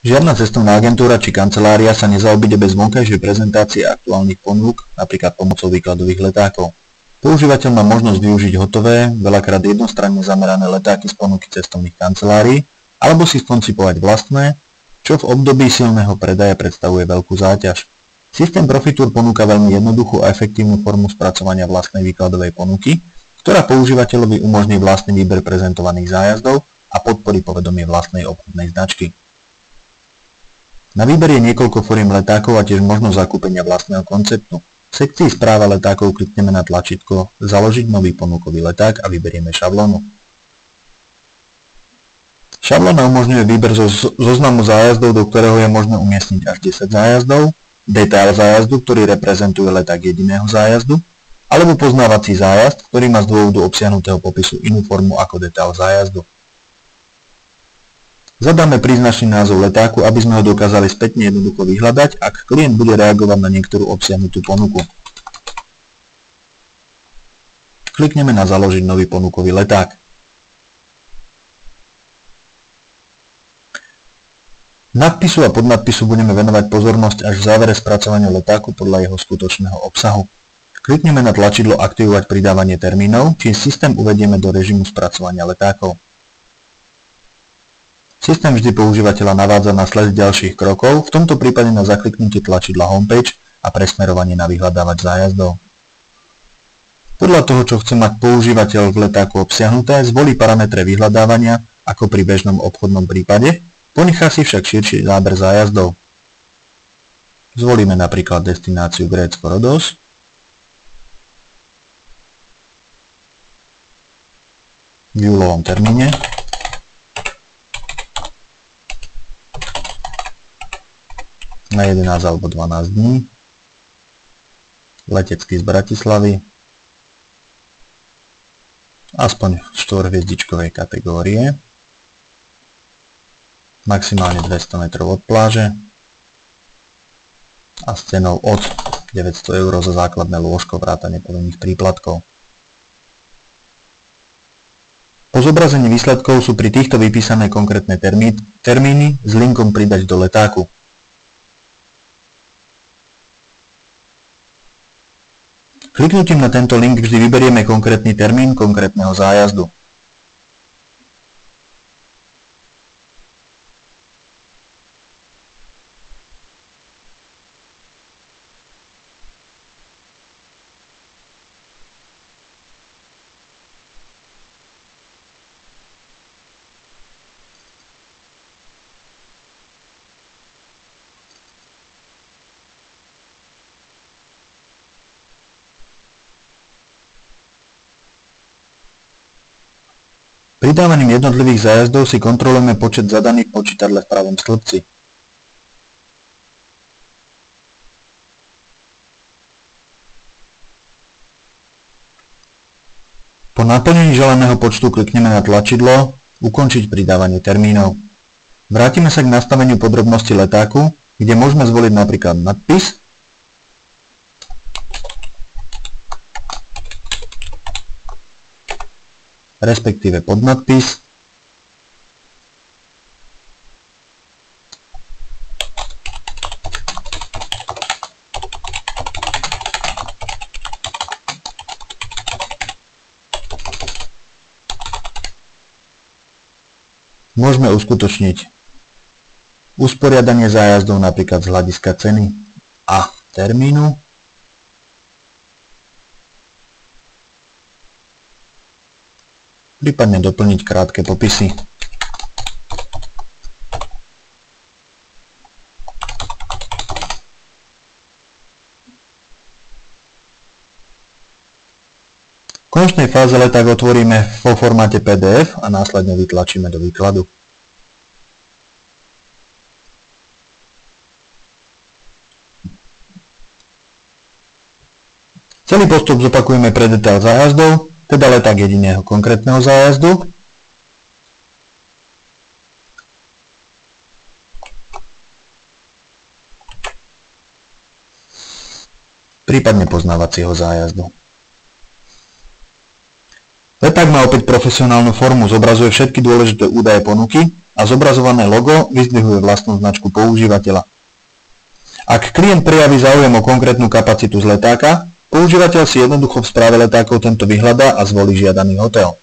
Žiadna cestovná agentúra či kancelária sa nezaobíde bez vonkajšej prezentácie aktuálnych ponúk, napríklad pomocou výkladových letákov. Používateľ má možnosť využiť hotové, veľakrát jednostranne zamerané letáky z ponuky cestovných kancelárií, alebo si skoncipovať vlastné, čo v období silného predaja predstavuje veľkú záťaž. Systém Profitour ponúka veľmi jednoduchú a efektívnu formu spracovania vlastnej výkladovej ponuky, ktorá používateľovi umožní vlastný výber prezentovaných zájazdov a podporí povedomie vlastnej obchodnej značky. Na výber je niekoľko foriem letákov a tiež možnosť zakúpenia vlastného konceptu. V sekcii Správa letákov klikneme na tlačítko Založiť nový ponukový leták a vyberieme šablónu. Šablóna umožňuje výber zo zoznamu zájazdov, do ktorého je možné umiestniť až 10 zájazdov, detail zájazdu, ktorý reprezentuje leták jediného zájazdu, alebo poznávací zájazd, ktorý má z dôvodu obsiahnutého popisu inú formu ako detail zájazdu. Zadáme príznačný názov letáku, aby sme ho dokázali spätne jednoducho vyhľadať, ak klient bude reagovať na niektorú obsiahnutú ponuku. Klikneme na Založiť nový ponukový leták. Nadpisu a podnadpisu budeme venovať pozornosť až v závere spracovania letáku podľa jeho skutočného obsahu. Klikneme na tlačidlo Aktivovať pridávanie termínov, čím systém uvedieme do režimu spracovania letákov. Systém vždy používateľa navádza na sled ďalších krokov, v tomto prípade na zakliknutie tlačidla Homepage a presmerovanie na vyhľadávač zájazdov. Podľa toho, čo chce mať používateľ v letáku obsiahnuté, zvolí parametre vyhľadávania ako pri bežnom obchodnom prípade, ponechá si však širší záber zájazdov. Zvolíme napríklad destináciu Grécko-Rodos. V júlovom termíne. Na 11 alebo 12 dní, letecký z Bratislavy, aspoň v 4-hviezdičkovej kategórie, maximálne 200 metrov od pláže a s cenou od 900 € za základné lôžko vrátane povinných príplatkov. Po zobrazení výsledkov sú pri týchto vypísané konkrétne termíny s linkom Pridať do letáku. Kliknutím na tento link vždy vyberieme konkrétny termín konkrétneho zájazdu. Pridávaním jednotlivých zájazdov si kontrolujeme počet zadaných v počítadle v pravom stĺpci. Po naplnení želaného počtu klikneme na tlačidlo Ukončiť pridávanie termínov. Vrátime sa k nastaveniu podrobnosti letáku, kde môžeme zvoliť napríklad nadpis, respektíve podnadpis, môžeme uskutočniť usporiadanie zájazdov napríklad z hľadiska ceny a termínu, prípadne doplniť krátke popisy. V konečnej fáze leták otvoríme vo formáte PDF a následne vytlačíme do výkladu. Celý postup zopakujeme pre detail zájazdov, teda leták jediného konkrétneho zájazdu. Prípadne poznávacieho zájazdu. Leták má opäť profesionálnu formu, zobrazuje všetky dôležité údaje ponuky, a zobrazované logo vyzdvihuje vlastnú značku používateľa. Ak klient prejaví záujem o konkrétnu kapacitu z letáka, používateľ si jednoducho v správe letákov tento vyhľadá a zvolí žiadaný hotel.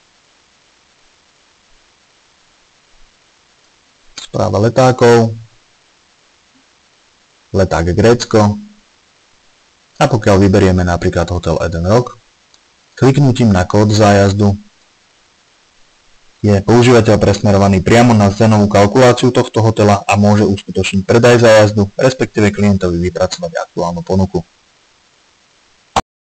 Správa letákov, leták Grécko a pokiaľ vyberieme napríklad hotel Eden Rock, kliknutím na kód zájazdu je používateľ presmerovaný priamo na cenovú kalkuláciu tohto hotela a môže uskutočniť predaj zájazdu, respektíve klientovi vypracovať aktuálnu ponuku.